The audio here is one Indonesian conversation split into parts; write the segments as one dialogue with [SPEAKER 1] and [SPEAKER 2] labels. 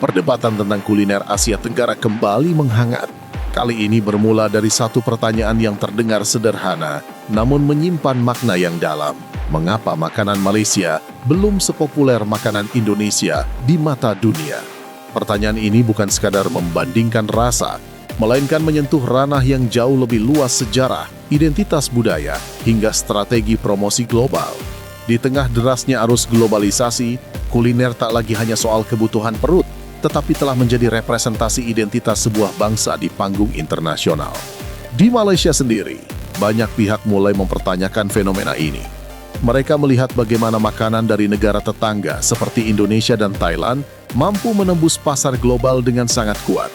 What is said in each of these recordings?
[SPEAKER 1] Perdebatan tentang kuliner Asia Tenggara kembali menghangat. Kali ini bermula dari satu pertanyaan yang terdengar sederhana, namun menyimpan makna yang dalam. Mengapa makanan Malaysia belum sepopuler makanan Indonesia di mata dunia? Pertanyaan ini bukan sekadar membandingkan rasa, melainkan menyentuh ranah yang jauh lebih luas sejarah, identitas budaya, hingga strategi promosi global. Di tengah derasnya arus globalisasi, kuliner tak lagi hanya soal kebutuhan perut, tetapi telah menjadi representasi identitas sebuah bangsa di panggung internasional. Di Malaysia sendiri, banyak pihak mulai mempertanyakan fenomena ini. Mereka melihat bagaimana makanan dari negara tetangga seperti Indonesia dan Thailand mampu menembus pasar global dengan sangat kuat.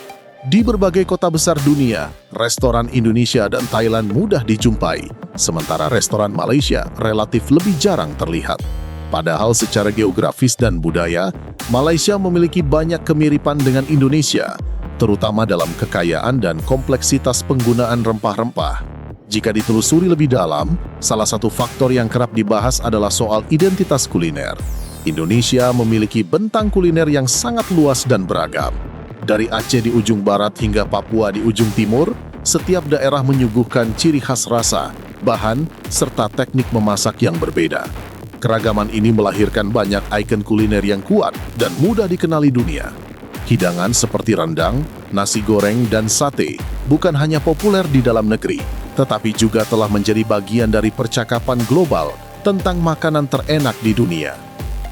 [SPEAKER 1] Di berbagai kota besar dunia, restoran Indonesia dan Thailand mudah dijumpai, sementara restoran Malaysia relatif lebih jarang terlihat. Padahal secara geografis dan budaya, Malaysia memiliki banyak kemiripan dengan Indonesia, terutama dalam kekayaan dan kompleksitas penggunaan rempah-rempah. Jika ditelusuri lebih dalam, salah satu faktor yang kerap dibahas adalah soal identitas kuliner. Indonesia memiliki bentang kuliner yang sangat luas dan beragam. Dari Aceh di ujung barat hingga Papua di ujung timur, setiap daerah menyuguhkan ciri khas rasa, bahan, serta teknik memasak yang berbeda. Keragaman ini melahirkan banyak ikon kuliner yang kuat dan mudah dikenali dunia. Hidangan seperti rendang, nasi goreng, dan sate bukan hanya populer di dalam negeri, tetapi juga telah menjadi bagian dari percakapan global tentang makanan terenak di dunia.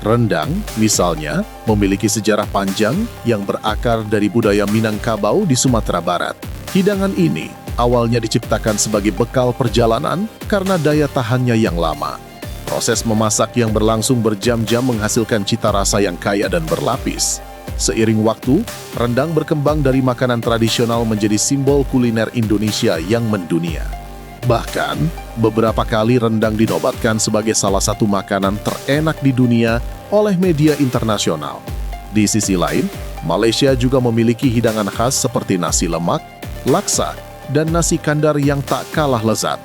[SPEAKER 1] Rendang, misalnya, memiliki sejarah panjang yang berakar dari budaya Minangkabau di Sumatera Barat. Hidangan ini awalnya diciptakan sebagai bekal perjalanan karena daya tahannya yang lama. Proses memasak yang berlangsung berjam-jam menghasilkan cita rasa yang kaya dan berlapis. Seiring waktu, rendang berkembang dari makanan tradisional menjadi simbol kuliner Indonesia yang mendunia. Bahkan, beberapa kali rendang dinobatkan sebagai salah satu makanan terenak di dunia oleh media internasional. Di sisi lain, Malaysia juga memiliki hidangan khas seperti nasi lemak, laksa, dan nasi kandar yang tak kalah lezat.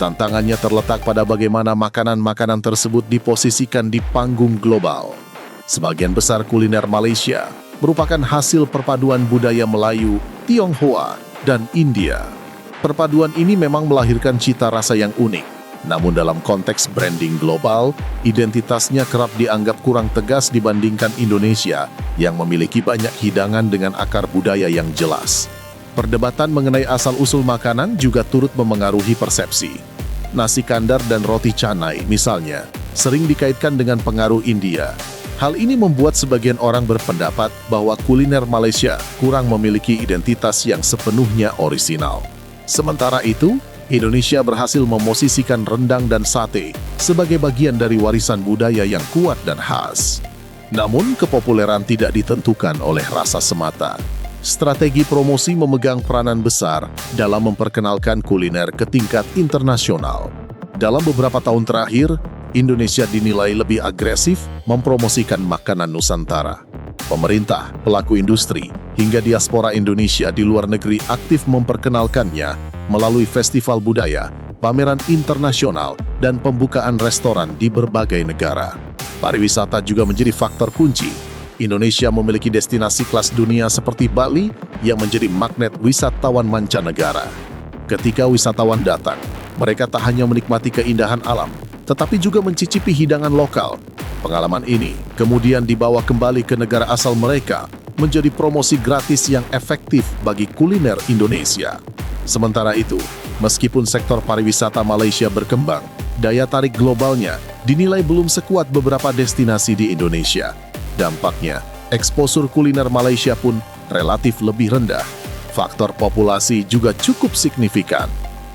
[SPEAKER 1] Tantangannya terletak pada bagaimana makanan-makanan tersebut diposisikan di panggung global. Sebagian besar kuliner Malaysia merupakan hasil perpaduan budaya Melayu, Tionghoa, dan India. Perpaduan ini memang melahirkan cita rasa yang unik, namun dalam konteks branding global, identitasnya kerap dianggap kurang tegas dibandingkan Indonesia yang memiliki banyak hidangan dengan akar budaya yang jelas. Perdebatan mengenai asal-usul makanan juga turut memengaruhi persepsi. Nasi kandar dan roti canai, misalnya, sering dikaitkan dengan pengaruh India. Hal ini membuat sebagian orang berpendapat bahwa kuliner Malaysia kurang memiliki identitas yang sepenuhnya orisinal. Sementara itu, Indonesia berhasil memosisikan rendang dan sate sebagai bagian dari warisan budaya yang kuat dan khas. Namun, kepopuleran tidak ditentukan oleh rasa semata. Strategi promosi memegang peranan besar dalam memperkenalkan kuliner ke tingkat internasional. Dalam beberapa tahun terakhir, Indonesia dinilai lebih agresif mempromosikan makanan Nusantara. Pemerintah, pelaku industri, hingga diaspora Indonesia di luar negeri aktif memperkenalkannya melalui festival budaya, pameran internasional, dan pembukaan restoran di berbagai negara. Pariwisata juga menjadi faktor kunci. Indonesia memiliki destinasi kelas dunia seperti Bali yang menjadi magnet wisatawan mancanegara. Ketika wisatawan datang, mereka tak hanya menikmati keindahan alam, tetapi juga mencicipi hidangan lokal. Pengalaman ini kemudian dibawa kembali ke negara asal mereka, menjadi promosi gratis yang efektif bagi kuliner Indonesia. Sementara itu, meskipun sektor pariwisata Malaysia berkembang, daya tarik globalnya dinilai belum sekuat beberapa destinasi di Indonesia. Dampaknya, eksposur kuliner Malaysia pun relatif lebih rendah. Faktor populasi juga cukup signifikan.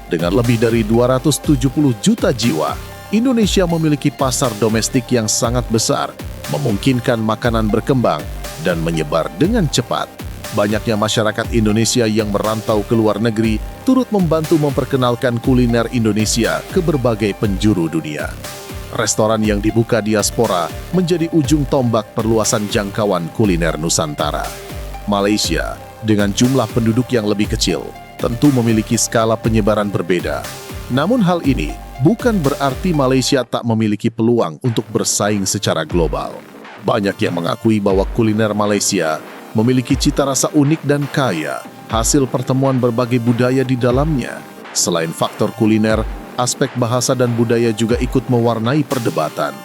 [SPEAKER 1] Dengan lebih dari 270 juta jiwa, Indonesia memiliki pasar domestik yang sangat besar, memungkinkan makanan berkembang dan menyebar dengan cepat. Banyaknya masyarakat Indonesia yang merantau ke luar negeri turut membantu memperkenalkan kuliner Indonesia ke berbagai penjuru dunia. Restoran yang dibuka diaspora menjadi ujung tombak perluasan jangkauan kuliner Nusantara. Malaysia, dengan jumlah penduduk yang lebih kecil, tentu memiliki skala penyebaran berbeda. Namun hal ini bukan berarti Malaysia tak memiliki peluang untuk bersaing secara global. Banyak yang mengakui bahwa kuliner Malaysia memiliki cita rasa unik dan kaya, hasil pertemuan berbagai budaya di dalamnya. Selain faktor kuliner, aspek bahasa dan budaya juga ikut mewarnai perdebatan.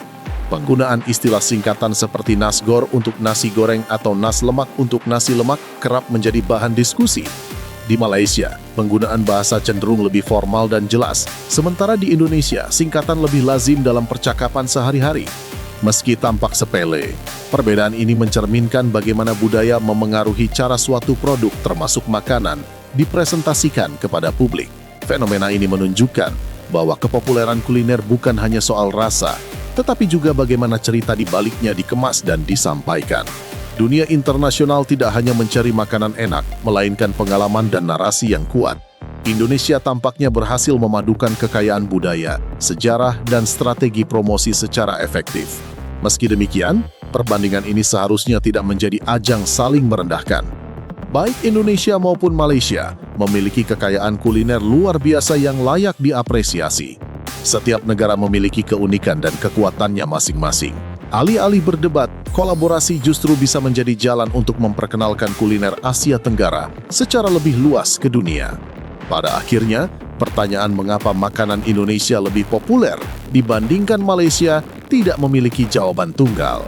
[SPEAKER 1] Penggunaan istilah singkatan seperti nasgor untuk nasi goreng atau nas lemak untuk nasi lemak kerap menjadi bahan diskusi. Di Malaysia, penggunaan bahasa cenderung lebih formal dan jelas, sementara di Indonesia, singkatan lebih lazim dalam percakapan sehari-hari. Meski tampak sepele, perbedaan ini mencerminkan bagaimana budaya memengaruhi cara suatu produk termasuk makanan dipresentasikan kepada publik. Fenomena ini menunjukkan bahwa kepopuleran kuliner bukan hanya soal rasa, tetapi juga bagaimana cerita di baliknya dikemas dan disampaikan. Dunia internasional tidak hanya mencari makanan enak, melainkan pengalaman dan narasi yang kuat. Indonesia tampaknya berhasil memadukan kekayaan budaya, sejarah, dan strategi promosi secara efektif. Meski demikian, perbandingan ini seharusnya tidak menjadi ajang saling merendahkan. Baik Indonesia maupun Malaysia memiliki kekayaan kuliner luar biasa yang layak diapresiasi. Setiap negara memiliki keunikan dan kekuatannya masing-masing. Alih-alih berdebat, kolaborasi justru bisa menjadi jalan untuk memperkenalkan kuliner Asia Tenggara secara lebih luas ke dunia. Pada akhirnya, pertanyaan mengapa makanan Indonesia lebih populer dibandingkan Malaysia tidak memiliki jawaban tunggal.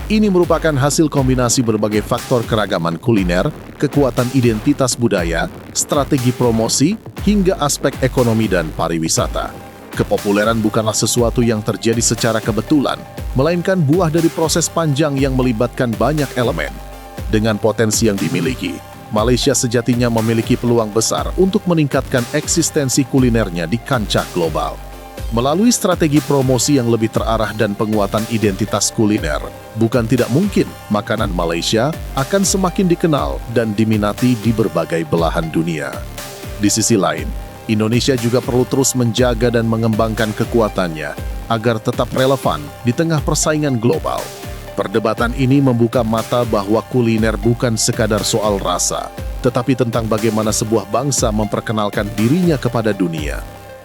[SPEAKER 1] Ini merupakan hasil kombinasi berbagai faktor keragaman kuliner, kekuatan identitas budaya, strategi promosi, hingga aspek ekonomi dan pariwisata. Kepopuleran bukanlah sesuatu yang terjadi secara kebetulan, melainkan buah dari proses panjang yang melibatkan banyak elemen. Dengan potensi yang dimiliki, Malaysia sejatinya memiliki peluang besar untuk meningkatkan eksistensi kulinernya di kancah global. Melalui strategi promosi yang lebih terarah dan penguatan identitas kuliner, bukan tidak mungkin makanan Malaysia akan semakin dikenal dan diminati di berbagai belahan dunia. Di sisi lain, Indonesia juga perlu terus menjaga dan mengembangkan kekuatannya agar tetap relevan di tengah persaingan global. Perdebatan ini membuka mata bahwa kuliner bukan sekadar soal rasa, tetapi tentang bagaimana sebuah bangsa memperkenalkan dirinya kepada dunia.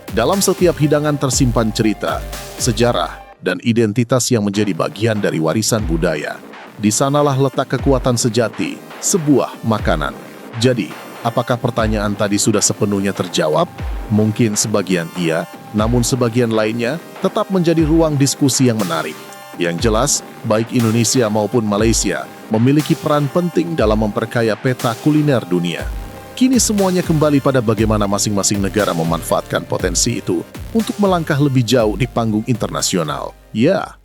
[SPEAKER 1] Dalam setiap hidangan tersimpan cerita, sejarah, dan identitas yang menjadi bagian dari warisan budaya. Di sanalah letak kekuatan sejati sebuah makanan. Jadi, apakah pertanyaan tadi sudah sepenuhnya terjawab? Mungkin sebagian iya, namun sebagian lainnya tetap menjadi ruang diskusi yang menarik. Yang jelas, baik Indonesia maupun Malaysia memiliki peran penting dalam memperkaya peta kuliner dunia. Kini semuanya kembali pada bagaimana masing-masing negara memanfaatkan potensi itu untuk melangkah lebih jauh di panggung internasional. Ya,